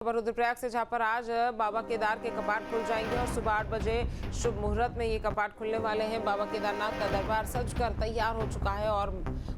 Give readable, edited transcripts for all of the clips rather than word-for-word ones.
रुद्रप्रयाग से जहां पर आज बाबा केदार के कपाट खुल जाएंगे और सुबह 8 बजे शुभ मुहूर्त में ये कपाट खुलने वाले हैं। बाबा केदारनाथ का दरबार सजकर तैयार हो चुका है और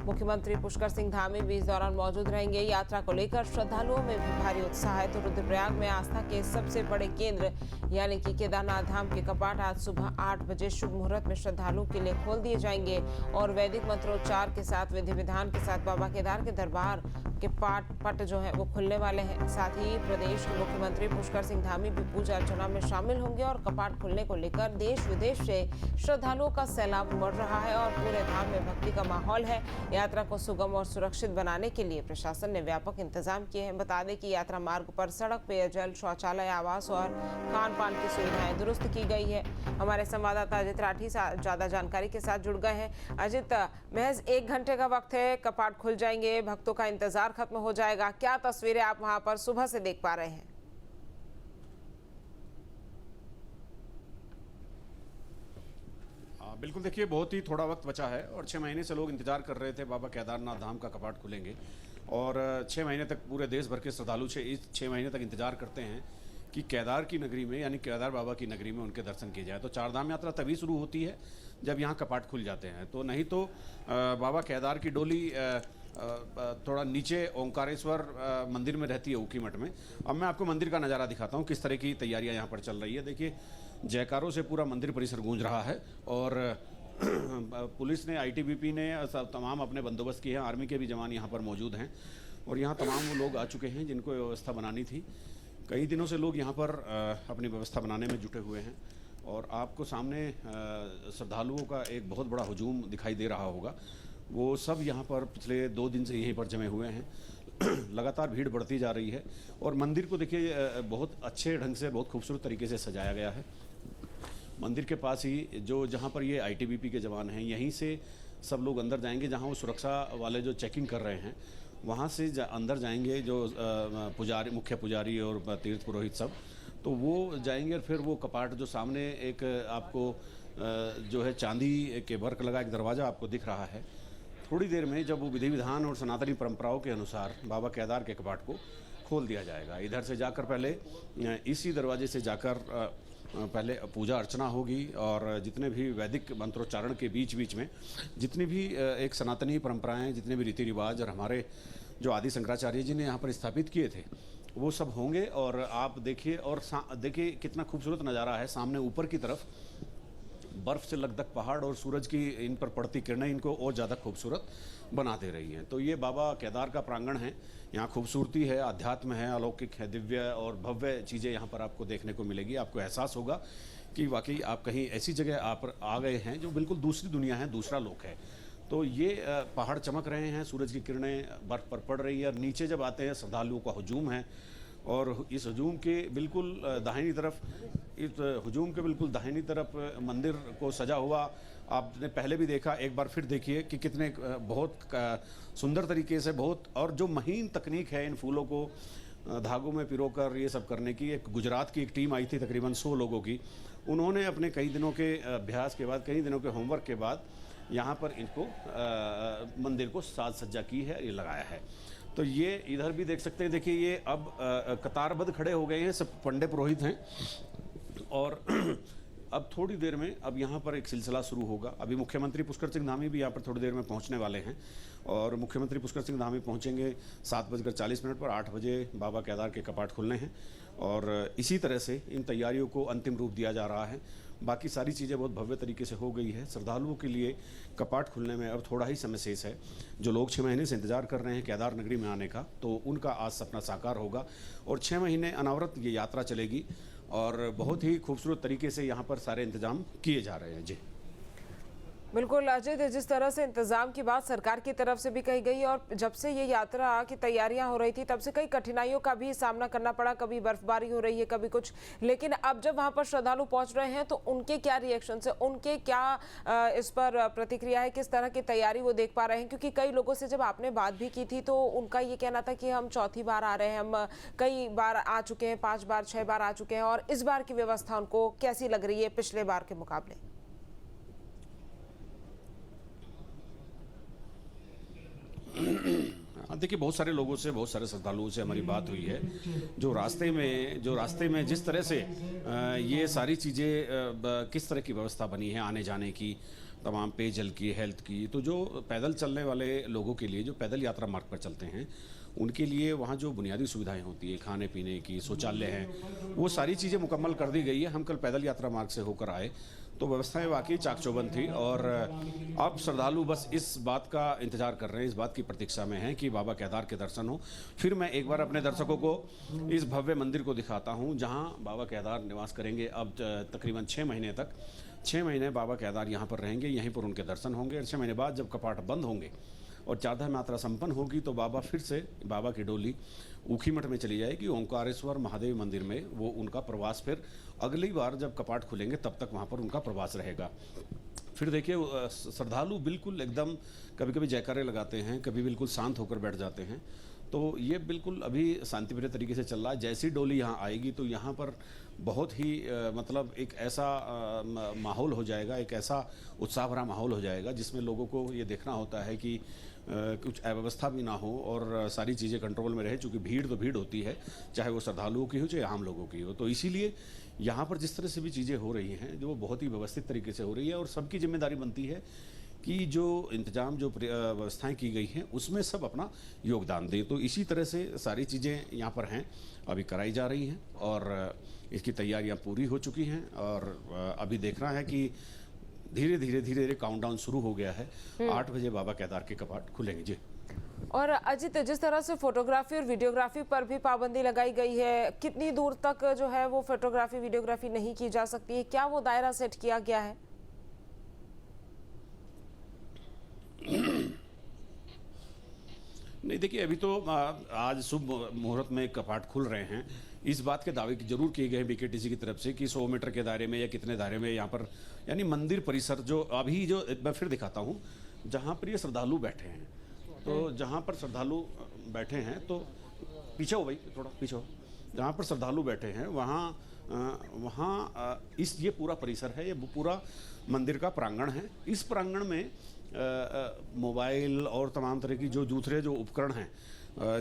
मुख्यमंत्री पुष्कर सिंह धामी भी इस दौरान मौजूद रहेंगे। यात्रा को लेकर श्रद्धालुओं में भी भारी उत्साह है। तो रुद्रप्रयाग में आस्था के सबसे बड़े केंद्र यानी कि केदारनाथ धाम के कपाट आज सुबह 8 बजे शुभ मुहूर्त में श्रद्धालुओं के लिए खोल दिए जाएंगे और वैदिक मंत्रोच्चार के साथ विधि विधान के साथ बाबा केदार के दरबार के पट जो है वो खुलने वाले हैं। साथ ही प्रदेश के मुख्यमंत्री पुष्कर सिंह धामी भी पूजा अर्चना में शामिल होंगे और कपाट खुलने को लेकर देश विदेश से श्रद्धालुओं का सैलाब उमड़ रहा है और पूरे धाम में भक्ति का माहौल है। यात्रा को सुगम और सुरक्षित बनाने के लिए प्रशासन ने व्यापक इंतजाम किए हैं। बता दें कि यात्रा मार्ग पर सड़क, पेयजल, शौचालय, आवास और खान पान की सुविधाएं दुरुस्त की गई है। हमारे संवाददाता अजित राठी ज्यादा जानकारी के साथ जुड़ गए हैं। अजित, महज 1 घंटे का वक्त है, कपाट खुल जाएंगे, भक्तों का इंतजार खत्म हो जाएगा। क्या तस्वीरें आप वहां पर सुबह से देख पा रहे हैं? बिल्कुल, देखिए बहुत ही थोड़ा वक्त बचा है और 6 महीने से लोग इंतजार कर रहे थे बाबा केदारनाथ धाम का कपाट खुलेंगे और 6 महीने तक पूरे देश भर के श्रद्धालु इस 6 महीने तक इंतजार करते हैं कि केदार की नगरी में यानी केदार बाबा की नगरी में उनके दर्शन किए जाए। तो चारधाम यात्रा तभी शुरू होती है जब यहाँ कपाट खुल जाते हैं, तो नहीं तो बाबा केदार की डोली थोड़ा नीचे ओंकारेश्वर मंदिर में रहती है, ऊखीमठ में। अब मैं आपको मंदिर का नज़ारा दिखाता हूँ किस तरह की तैयारियाँ यहाँ पर चल रही है। देखिए, जयकारों से पूरा मंदिर परिसर गूंज रहा है और पुलिस ने, आईटीबीपी ने तमाम अपने बंदोबस्त किए हैं। आर्मी के भी जवान यहाँ पर मौजूद हैं और यहाँ तमाम वो लोग आ चुके हैं जिनको व्यवस्था बनानी थी। कई दिनों से लोग यहाँ पर अपनी व्यवस्था बनाने में जुटे हुए हैं और आपको सामने श्रद्धालुओं का एक बहुत बड़ा हुजूम दिखाई दे रहा होगा। वो सब यहाँ पर पिछले 2 दिन से यहीं पर जमे हुए हैं। लगातार भीड़ बढ़ती जा रही है और मंदिर को देखिए बहुत अच्छे ढंग से, बहुत खूबसूरत तरीके से सजाया गया है। मंदिर के पास ही जहाँ पर ये आईटीबीपी के जवान हैं, यहीं से सब लोग अंदर जाएंगे। जहाँ वो सुरक्षा वाले जो चेकिंग कर रहे हैं वहाँ से अंदर जाएंगे जो पुजारी, मुख्य पुजारी और तीर्थ पुरोहित सब, तो वो जाएंगे और फिर वो कपाट जो सामने एक आपको जो है चांदी के वर्क लगा एक दरवाज़ा आपको दिख रहा है, थोड़ी देर में जब वो विधि विधान और सनातनी परंपराओं के अनुसार बाबा केदार के कपाट को खोल दिया जाएगा। इधर से जाकर पहले इसी दरवाजे से जाकर पहले पूजा अर्चना होगी और जितने भी वैदिक मंत्रोच्चारण के बीच बीच में जितनी भी एक सनातनी परंपराएं, जितने भी रीति रिवाज और हमारे जो आदि शंकराचार्य जी ने यहाँ पर स्थापित किए थे वो सब होंगे। और आप देखिए, और देखिए कितना खूबसूरत नज़ारा है। सामने ऊपर की तरफ बर्फ़ से लकदक पहाड़ और सूरज की इन पर पड़ती किरणें इनको और ज़्यादा खूबसूरत बना दे रही हैं। तो ये बाबा केदार का प्रांगण है, यहाँ खूबसूरती है, अध्यात्म है, अलौकिक है, दिव्य और भव्य चीज़ें यहाँ पर आपको देखने को मिलेगी। आपको एहसास होगा कि वाकई आप कहीं ऐसी जगह आप आ गए हैं जो बिल्कुल दूसरी दुनिया है, दूसरा लोक है। तो ये पहाड़ चमक रहे हैं, सूरज की किरणें बर्फ़ पर पड़ रही है और नीचे जब आते हैं श्रद्धालुओं का हुजूम है और इस हुजूम के बिल्कुल दाहिनी तरफ, इस हुजूम के बिल्कुल दाहिनी तरफ मंदिर को सजा हुआ आपने पहले भी देखा, एक बार फिर देखिए कि कितने बहुत सुंदर तरीके से, बहुत, और जो महीन तकनीक है इन फूलों को धागों में पिरोकर ये सब करने की। एक गुजरात की एक टीम आई थी तकरीबन 100 लोगों की, उन्होंने अपने कई दिनों के अभ्यास के बाद, कई दिनों के होमवर्क के बाद यहाँ पर इनको मंदिर को साज सज्जा की है, ये लगाया है। तो ये इधर भी देख सकते हैं, देखिए ये अब कतारबद्ध खड़े हो गए हैं, सब पंडित पुरोहित हैं और अब थोड़ी देर में अब यहाँ पर एक सिलसिला शुरू होगा। अभी मुख्यमंत्री पुष्कर सिंह धामी भी यहाँ पर थोड़ी देर में पहुँचने वाले हैं और मुख्यमंत्री पुष्कर सिंह धामी पहुँचेंगे 7:40 पर। 8 बजे बाबा केदार के कपाट खुलने हैं और इसी तरह से इन तैयारियों को अंतिम रूप दिया जा रहा है। बाकी सारी चीज़ें बहुत भव्य तरीके से हो गई है। श्रद्धालुओं के लिए कपाट खुलने में अब थोड़ा ही समय शेष है। जो लोग 6 महीने से इंतजार कर रहे हैं केदार नगरी में आने का, तो उनका आज सपना साकार होगा और 6 महीने अनावरत ये यात्रा चलेगी और बहुत ही खूबसूरत तरीके से यहाँ पर सारे इंतजाम किए जा रहे हैं। जी बिल्कुल अजित, जिस तरह से इंतजाम की बात सरकार की तरफ से भी कही गई और जब से ये यात्रा की तैयारियां हो रही थी तब से कई कठिनाइयों का भी सामना करना पड़ा, कभी बर्फबारी हो रही है, कभी कुछ, लेकिन अब जब वहां पर श्रद्धालु पहुंच रहे हैं तो उनके क्या रिएक्शन है, उनके क्या इस पर प्रतिक्रिया है, किस तरह की तैयारी वो देख पा रहे हैं? क्योंकि कई लोगों से जब आपने बात भी की थी तो उनका ये कहना था कि हम चौथी बार आ रहे हैं, हम कई बार आ चुके हैं, 5 बार 6 बार आ चुके हैं, और इस बार की व्यवस्था उनको कैसी लग रही है पिछले बार के मुकाबले? देखिए, बहुत सारे लोगों से, बहुत सारे श्रद्धालुओं से हमारी बात हुई है। जो रास्ते में जिस तरह से ये सारी चीज़ें किस तरह की व्यवस्था बनी है आने जाने की, तमाम पेयजल की, हेल्थ की, तो जो पैदल चलने वाले लोगों के लिए, जो पैदल यात्रा मार्ग पर चलते हैं, उनके लिए वहाँ जो बुनियादी सुविधाएं होती है, खाने पीने की, शौचालय हैं, वो सारी चीज़ें मुकम्मल कर दी गई है। हम कल पैदल यात्रा मार्ग से होकर आए तो व्यवस्थाएं वाकई चाक-चौबंद थी और अब श्रद्धालु बस इस बात का इंतजार कर रहे हैं, इस बात की प्रतीक्षा में हैं कि बाबा केदार के दर्शन हो। फिर मैं एक बार अपने दर्शकों को इस भव्य मंदिर को दिखाता हूं जहां बाबा केदार निवास करेंगे। अब तकरीबन 6 महीने तक, 6 महीने बाबा केदार यहां पर रहेंगे, यहीं पर उनके दर्शन होंगे। और 6 महीने बाद जब कपाट बंद होंगे और चारधाम यात्रा संपन्न होगी तो बाबा फिर से, बाबा की डोली ऊखीमठ में चली जाएगी, ओंकारेश्वर महादेव मंदिर में वो उनका प्रवास फिर अगली बार जब कपाट खुलेंगे तब तक वहाँ पर उनका प्रवास रहेगा। फिर देखिए, श्रद्धालु बिल्कुल एकदम कभी कभी जयकारे लगाते हैं, कभी बिल्कुल शांत होकर बैठ जाते हैं। तो ये बिल्कुल अभी शांतिप्रिय तरीके से चल रहा है। जैसी डोली यहाँ आएगी तो यहाँ पर बहुत ही मतलब एक ऐसा माहौल हो जाएगा, एक ऐसा उत्साह भरा माहौल हो जाएगा जिसमें लोगों को ये देखना होता है कि कुछ अव्यवस्था भी ना हो और सारी चीज़ें कंट्रोल में रहे, चूँकि भीड़ तो भीड़ होती है, चाहे वो श्रद्धालुओं की हो चाहे आम लोगों की हो। तो इसीलिए यहाँ पर जिस तरह से भी चीज़ें हो रही हैं जो वो बहुत ही व्यवस्थित तरीके से हो रही है और सबकी जिम्मेदारी बनती है कि जो इंतजाम, जो व्यवस्थाएं की गई हैं उसमें सब अपना योगदान दें। तो इसी तरह से सारी चीज़ें यहाँ पर हैं, अभी कराई जा रही हैं और इसकी तैयारियां पूरी हो चुकी हैं और अभी देखना है कि धीरे धीरे काउंटडाउन शुरू हो गया है। 8 बजे बाबा केदार के कपाट खुलेंगे। जी। और अजित, जिस तरह से फोटोग्राफी और वीडियोग्राफी पर भी पाबंदी लगाई गई है, कितनी दूर तक जो है वो फोटोग्राफी वीडियोग्राफी नहीं की जा सकती है, क्या वो दायरा सेट किया गया है? नहीं, देखिए, अभी तो आज शुभ मुहूर्त में कपाट खुल रहे हैं। इस बात के दावे जरूर किए गए हैं बीकेटीसी की तरफ से कि 100 मीटर के दायरे में या कितने दायरे में यहाँ पर, यानी मंदिर परिसर जो अभी जो मैं फिर दिखाता हूँ जहाँ पर ये श्रद्धालु बैठे हैं, तो जहाँ पर श्रद्धालु बैठे हैं तो पीछे हो भाई, थोड़ा पीछे हो, जहाँ पर श्रद्धालु बैठे हैं वहाँ इस ये पूरा परिसर है, ये पूरा मंदिर का प्रांगण है। इस प्रांगण में मोबाइल और तमाम तरह की जो दूसरे जो उपकरण हैं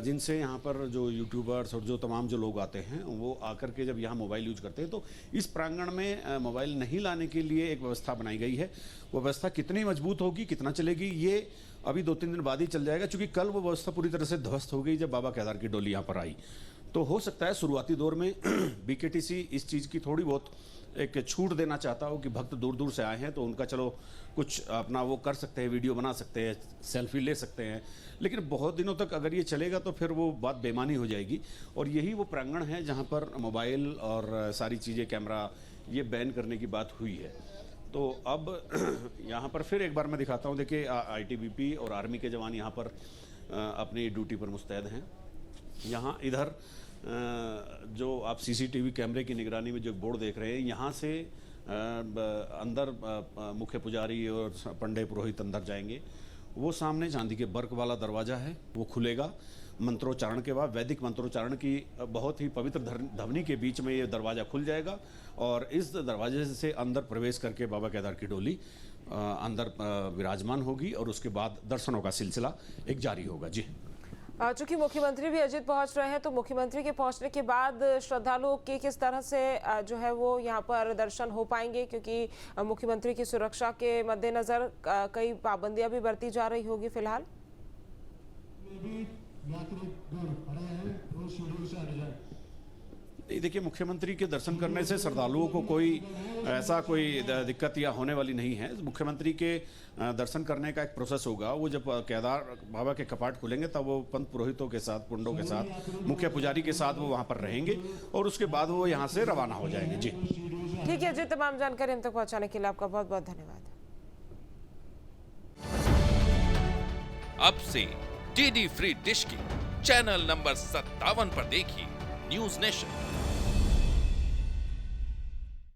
जिनसे यहाँ पर जो यूट्यूबर्स और जो तमाम जो लोग आते हैं वो आकर के जब यहाँ मोबाइल यूज करते हैं तो इस प्रांगण में मोबाइल नहीं लाने के लिए एक व्यवस्था बनाई गई है। वो व्यवस्था कितनी मजबूत होगी, कितना चलेगी, ये अभी 2-3 दिन बाद ही चल जाएगा, क्योंकि कल वो व्यवस्था पूरी तरह से ध्वस्त हो गई जब बाबा केदार की डोली यहाँ पर आई। तो हो सकता है शुरुआती दौर में बीकेटीसी इस चीज़ की थोड़ी बहुत एक छूट देना चाहता हो कि भक्त दूर दूर से आए हैं तो उनका चलो कुछ अपना वो कर सकते हैं, वीडियो बना सकते हैं, सेल्फी ले सकते हैं, लेकिन बहुत दिनों तक अगर ये चलेगा तो फिर वो बात बेमानी हो जाएगी। और यही वो प्रांगण है जहाँ पर मोबाइल और सारी चीज़ें, कैमरा, ये बैन करने की बात हुई है। तो अब यहाँ पर फिर एक बार मैं दिखाता हूँ। देखिए, आईटीबीपी और आर्मी के जवान यहाँ पर अपनी ड्यूटी पर मुस्तैद हैं। यहाँ इधर जो आप सीसीटीवी कैमरे की निगरानी में जो बोर्ड देख रहे हैं, यहाँ से अंदर मुख्य पुजारी और पंडे पुरोहित अंदर जाएंगे। वो सामने चांदी के बर्क वाला दरवाज़ा है, वो खुलेगा। मंत्रोच्चारण के बाद, वैदिक मंत्रोच्चारण की बहुत ही पवित्र ध्वनि के बीच में ये दरवाज़ा खुल जाएगा और इस दरवाजे से अंदर प्रवेश करके बाबा केदार की डोली अंदर विराजमान होगी और उसके बाद दर्शनों का सिलसिला एक जारी होगा। जी। चूंकि मुख्यमंत्री भी अजित पहुंच रहे हैं, तो मुख्यमंत्री के पहुंचने के बाद श्रद्धालुओं के किस तरह से जो है वो यहाँ पर दर्शन हो पाएंगे, क्योंकि मुख्यमंत्री की सुरक्षा के मद्देनजर कई पाबंदियां भी बरती जा रही होगी फिलहाल। नहीं, देखिए, मुख्यमंत्री के दर्शन करने से श्रद्धालुओं को कोई ऐसा कोई दिक्कत या होने वाली नहीं है। मुख्यमंत्री के दर्शन करने का एक प्रोसेस होगा। वो जब केदार बाबा के कपाट खुलेंगे तब वो पंत पुरोहितों के साथ, पुंडों के साथ, मुख्य पुजारी के साथ वो वहाँ पर रहेंगे और उसके बाद वो यहाँ से रवाना हो जाएंगे। जी। ठीक है जी, तमाम जानकारी हम तक पहुँचाने के लिए आपका बहुत बहुत धन्यवाद। अब से डीडी फ्री डिश की चैनल नंबर 57 पर देखिए न्यूज नेशन।